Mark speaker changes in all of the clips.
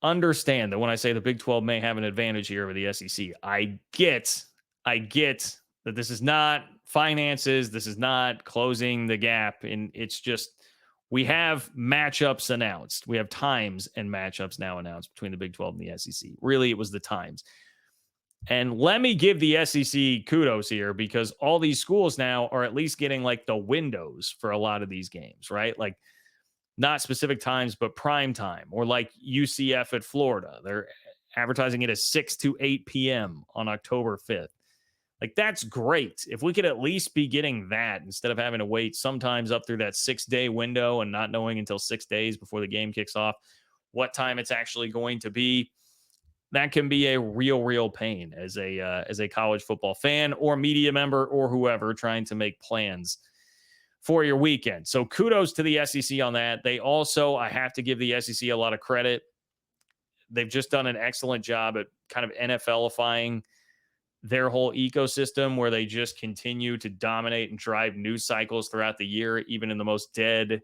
Speaker 1: understand that when I say the Big 12 may have an advantage here over the SEC, I get that this is not finances, this is not closing the gap, and it's just we have matchups announced. We have times and matchups now announced between the Big 12 and the SEC. Really, it was the times. And let me give the SEC kudos here because all these schools now are at least getting like the windows for a lot of these games, right? Like not specific times, but prime time, or like UCF at Florida. They're advertising it as 6 to 8 p.m. on October 5th. Like, that's great. If we could at least be getting that instead of having to wait sometimes up through that 6-day window and not knowing until 6 days before the game kicks off what time it's actually going to be, that can be a real pain as a college football fan or media member or whoever trying to make plans for your weekend. So kudos to the SEC on that. They also, I have to give the SEC a lot of credit. They've just done an excellent job at kind of NFL-ifying their whole ecosystem where they just continue to dominate and drive news cycles throughout the year, even in the most dead,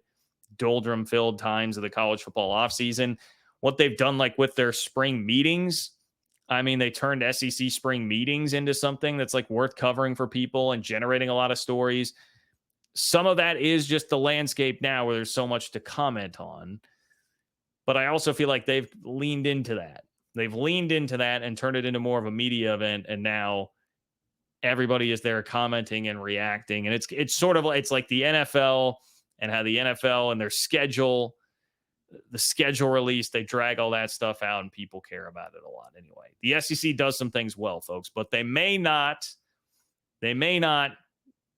Speaker 1: doldrum-filled times of the college football offseason. What they've done, like with their spring meetings, I mean, they turned SEC spring meetings into something that's like worth covering for people and generating a lot of stories. Some of that is just the landscape now where there's so much to comment on. But I also feel like they've leaned into that. They've leaned into that and turned it into more of a media event. And now everybody is there commenting and reacting. And it's sort of like, it's like the NFL and how the NFL and their schedule, the schedule release, they drag all that stuff out and people care about it a lot anyway. The SEC does some things well, folks, but they may not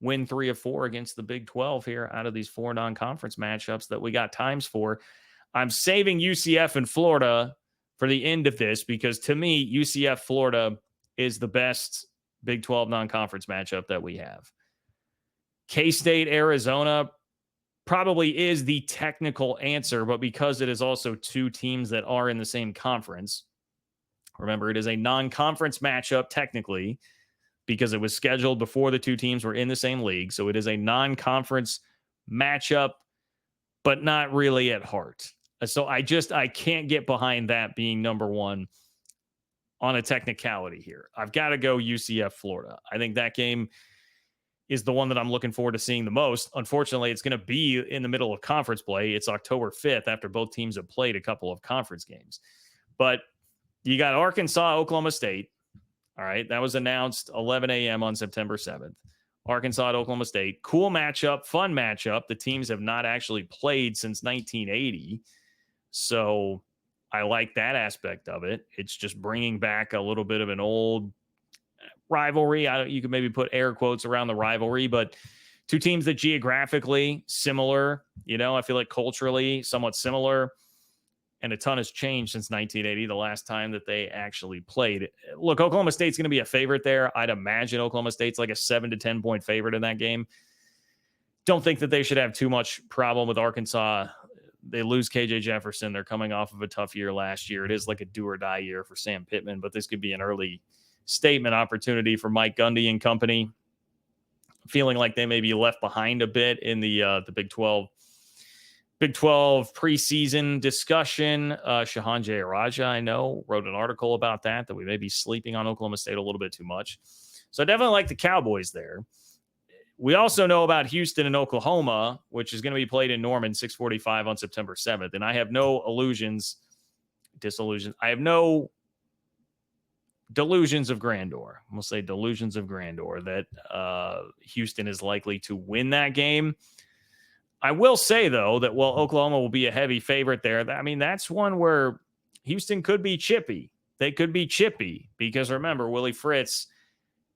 Speaker 1: win 3 of 4 against the Big 12 here out of these 4 non-conference matchups that we got times for. I'm saving UCF and Florida for the end of this because to me, UCF Florida is the best Big 12 non-conference matchup that we have. K-State, Arizona probably is the technical answer, but because it is also 2 teams that are in the same conference, remember, it is a non-conference matchup technically because it was scheduled before the 2 teams were in the same league. So it is a non-conference matchup, but not really at heart. So I can't get behind that being number 1 on a technicality here. I've got to go UCF Florida. I think that game is the one that I'm looking forward to seeing the most. Unfortunately, it's going to be in the middle of conference play. It's October 5th after both teams have played a couple of conference games. But you got Arkansas, Oklahoma State. All right, that was announced 11 a.m. on September 7th. Arkansas at Oklahoma State. Cool matchup, fun matchup. The teams have not actually played since 1980. So I like that aspect of it. It's just bringing back a little bit of an old rivalry. You could maybe put air quotes around the rivalry, but 2 teams that geographically similar, I feel like culturally somewhat similar, and a ton has changed since 1980, the last time that they actually played. Look, Oklahoma State's going to be a favorite there. I'd imagine Oklahoma State's like a 7 to 10 point favorite in that game. Don't think that they should have too much problem with Arkansas. They lose KJ Jefferson. They're coming off of a tough year last year. It is like a do or die year for Sam Pittman, but this could be an early statement opportunity for Mike Gundy and company. Feeling like they may be left behind a bit in the Big 12 preseason discussion. Shahan Jayaraja, I know, wrote an article about that we may be sleeping on Oklahoma State a little bit too much. So I definitely like the Cowboys there. We also know about Houston and Oklahoma, which is going to be played in Norman, 6:45 on September 7th. And I have no I have no delusions of grandeur. We'll say delusions of grandeur that Houston is likely to win that game. I will say, though, that while Oklahoma will be a heavy favorite there, I mean, that's one where Houston could be chippy. They could be chippy because, remember, Willie Fritz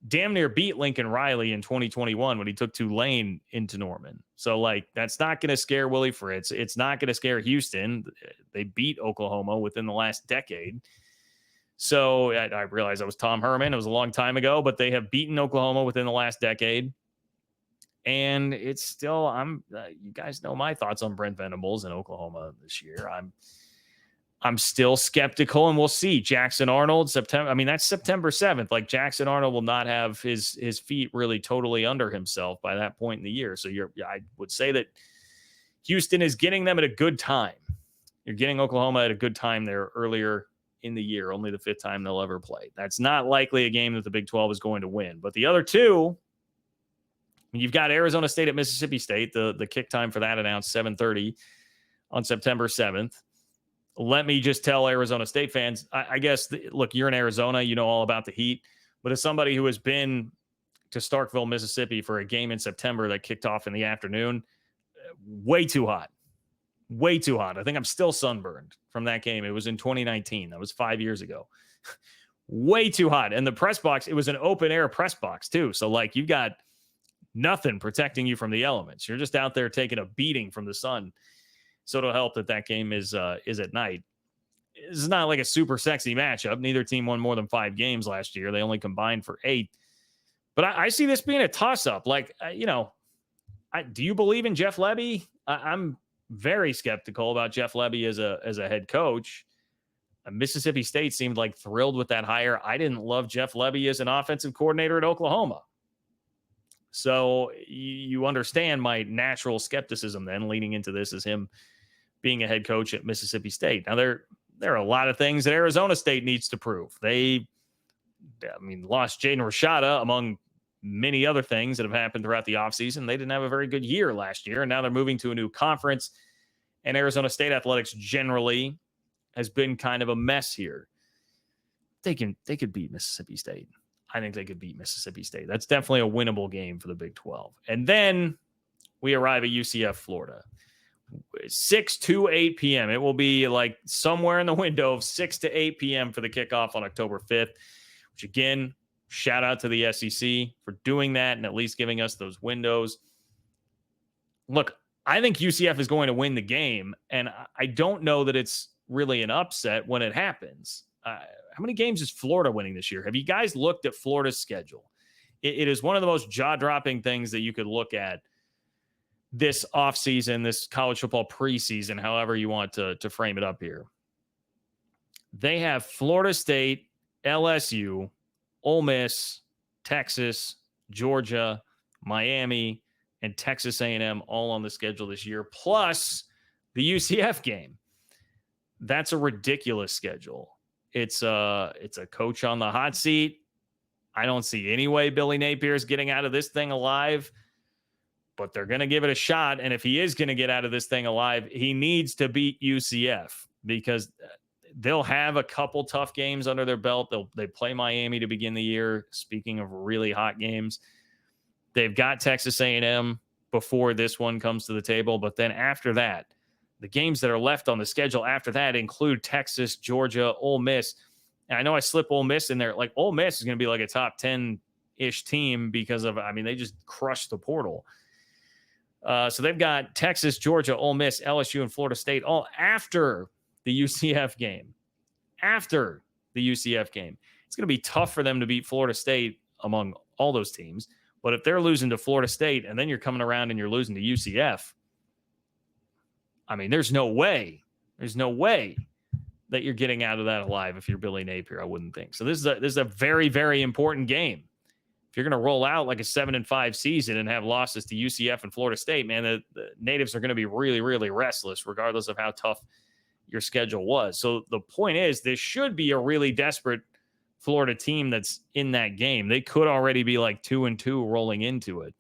Speaker 1: damn near beat Lincoln Riley in 2021 when he took Tulane into Norman. So, like, that's not going to scare Willie Fritz. It's not going to scare Houston. They beat Oklahoma within the last decade. So I realized that was Tom Herman. It was a long time ago, but they have beaten Oklahoma within the last decade. And it's still, you guys know my thoughts on Brent Venables in Oklahoma this year. I'm still skeptical, and we'll see. Jackson Arnold, September. I mean, that's September 7th. Like, Jackson Arnold will not have his feet really totally under himself by that point in the year. So I would say that Houston is getting them at a good time. You're getting Oklahoma at a good time there earlier in the year, only the 5th time they'll ever play. That's not likely a game that the Big 12 is going to win. But the other two, you've got Arizona State at Mississippi State. The kick time for that announced 7:30 on September 7th. Let me just tell Arizona State fans, I guess, look, you're in Arizona, you know all about the heat. But as somebody who has been to Starkville, Mississippi for a game in September that kicked off in the afternoon, way too hot. Way too hot. I think I'm still sunburned from that game. It was in 2019. That was 5 years ago. Way too hot. And the press box, it was an open air press box too. So like you've got nothing protecting you from the elements. You're just out there taking a beating from the sun. So it'll help that that game is at night. It's not like a super sexy matchup. Neither team won more than 5 games last year. They only combined for 8. But I see this being a toss-up. Like, do you believe in Jeff Lebby? I'm very skeptical about Jeff Lebby as a head coach. Mississippi State seemed like thrilled with that hire. I didn't love Jeff Lebby as an offensive coordinator at Oklahoma. So you understand my natural skepticism then leading into this as him being a head coach at Mississippi State. Now, there are a lot of things that Arizona State needs to prove. They lost Jaden Rashada among many other things that have happened throughout the offseason. They didn't have a very good year last year, and now they're moving to a new conference. And Arizona State athletics generally has been kind of a mess here. They could beat Mississippi State. I think they could beat Mississippi State. That's definitely a winnable game for the Big 12. And then we arrive at UCF Florida. 6 to 8 p.m. It will be like somewhere in the window of 6 to 8 p.m. for the kickoff on October 5th, which again, shout out to the SEC for doing that and at least giving us those windows. Look, I think UCF is going to win the game, and I don't know that it's really an upset when it happens. How many games is Florida winning this year? Have you guys looked at Florida's schedule? It is one of the most jaw-dropping things that you could look at this offseason, this college football preseason, however you want to frame it up here. They have Florida State, LSU, Ole Miss, Texas, Georgia, Miami, and Texas A&M all on the schedule this year, plus the UCF game. That's a ridiculous schedule. It's a coach on the hot seat. I don't see any way Billy Napier's getting out of this thing alive, but they're going to give it a shot. And if he is going to get out of this thing alive, he needs to beat UCF because they'll have a couple tough games under their belt. They play Miami to begin the year. Speaking of really hot games, they've got Texas A&M before this one comes to the table. But then after that, the games that are left on the schedule after that include Texas, Georgia, Ole Miss. And I know I slip Ole Miss in there. Like Ole Miss is going to be like a top 10-ish team because of, they just crushed the portal. So they've got Texas, Georgia, Ole Miss, LSU, and Florida State all after the UCF game. After the UCF game. It's going to be tough for them to beat Florida State among all those teams. But if they're losing to Florida State and then you're coming around and you're losing to UCF, there's no way that you're getting out of that alive if you're Billy Napier, I wouldn't think. So this is a very, very important game. If you're going to roll out like a 7-5 season and have losses to UCF and Florida State, man, the natives are going to be really, really restless, regardless of how tough your schedule was. So the point is, this should be a really desperate Florida team that's in that game. They could already be like 2-2 rolling into it.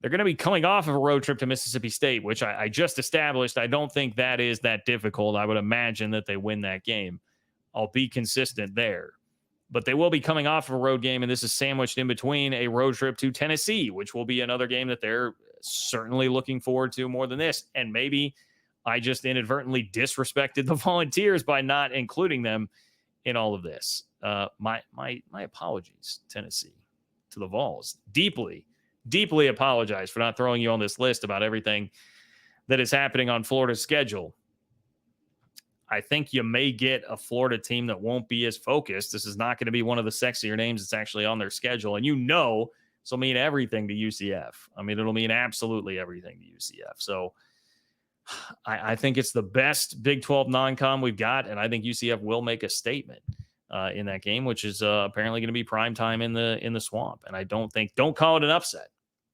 Speaker 1: They're going to be coming off of a road trip to Mississippi State, which I just established. I don't think that is that difficult. I would imagine that they win that game. I'll be consistent there. But they will be coming off of a road game, and this is sandwiched in between a road trip to Tennessee, which will be another game that they're certainly looking forward to more than this. And maybe I just inadvertently disrespected the Volunteers by not including them in all of this. My apologies, Tennessee, to the Vols. Deeply apologize for not throwing you on this list about everything that is happening on Florida's schedule. I think you may get a Florida team that won't be as focused. This is not going to be one of the sexier names that's actually on their schedule. And this will mean everything to UCF. It'll mean absolutely everything to UCF. So I think it's the best Big 12 non-com we've got, and I think UCF will make a statement in that game, which is apparently going to be prime time in the Swamp. And don't call it an upset.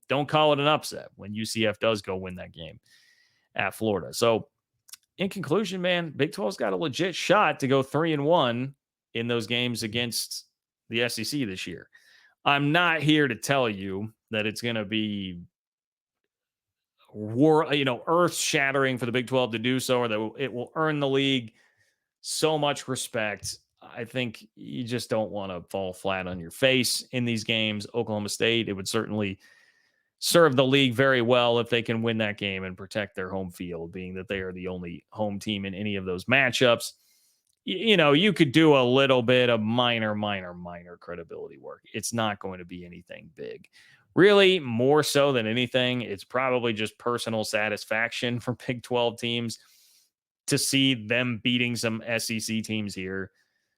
Speaker 1: Don't call it an upset when UCF does go win that game at Florida. So in conclusion, man, Big 12's got a legit shot to go 3-1 in those games against the SEC this year. I'm not here to tell you that it's going to be earth shattering for the Big 12 to do so, or that it will earn the league so much respect. I think you just don't want to fall flat on your face in these games. Oklahoma State, it would certainly serve the league very well if they can win that game and protect their home field, being that they are the only home team in any of those matchups. You could do a little bit of minor credibility work. It's not going to be anything big. Really, more so than anything, it's probably just personal satisfaction for Big 12 teams to see them beating some SEC teams here.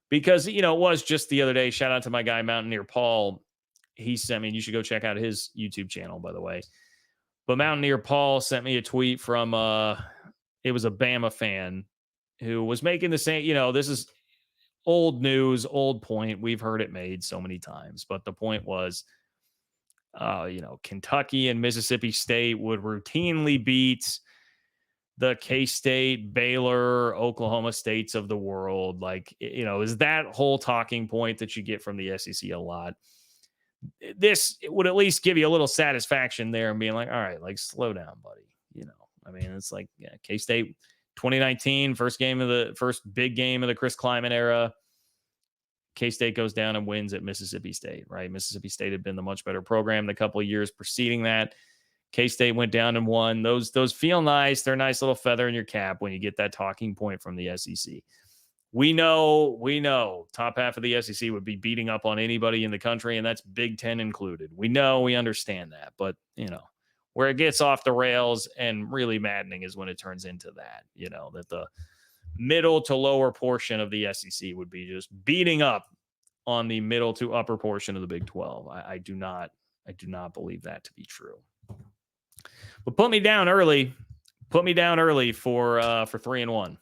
Speaker 1: Because, it was just the other day. Shout out to my guy, Mountaineer Paul. He sent me, and you should go check out his YouTube channel, by the way. But Mountaineer Paul sent me a tweet from, it was a Bama fan who was making the same, this is old news, old point. We've heard it made so many times. But the point was, Kentucky and Mississippi State would routinely beat the K-State, Baylor, Oklahoma States of the world. Like, is that whole talking point that you get from the SEC a lot. This would at least give you a little satisfaction there and being like, all right, like, slow down, buddy. It's like, K-State 2019, first big game of the Chris Kleiman era. K-State goes down and wins at Mississippi State, right? Mississippi State had been the much better program the couple of years preceding that. K-State went down and won. Those feel nice. They're a nice little feather in your cap when you get that talking point from the SEC. We know top half of the SEC would be beating up on anybody in the country, and that's Big Ten included. We understand that. But, where it gets off the rails and really maddening is when it turns into that, that the middle to lower portion of the SEC would be just beating up on the middle to upper portion of the Big 12. I do not believe that to be true. But put me down early for 3-1.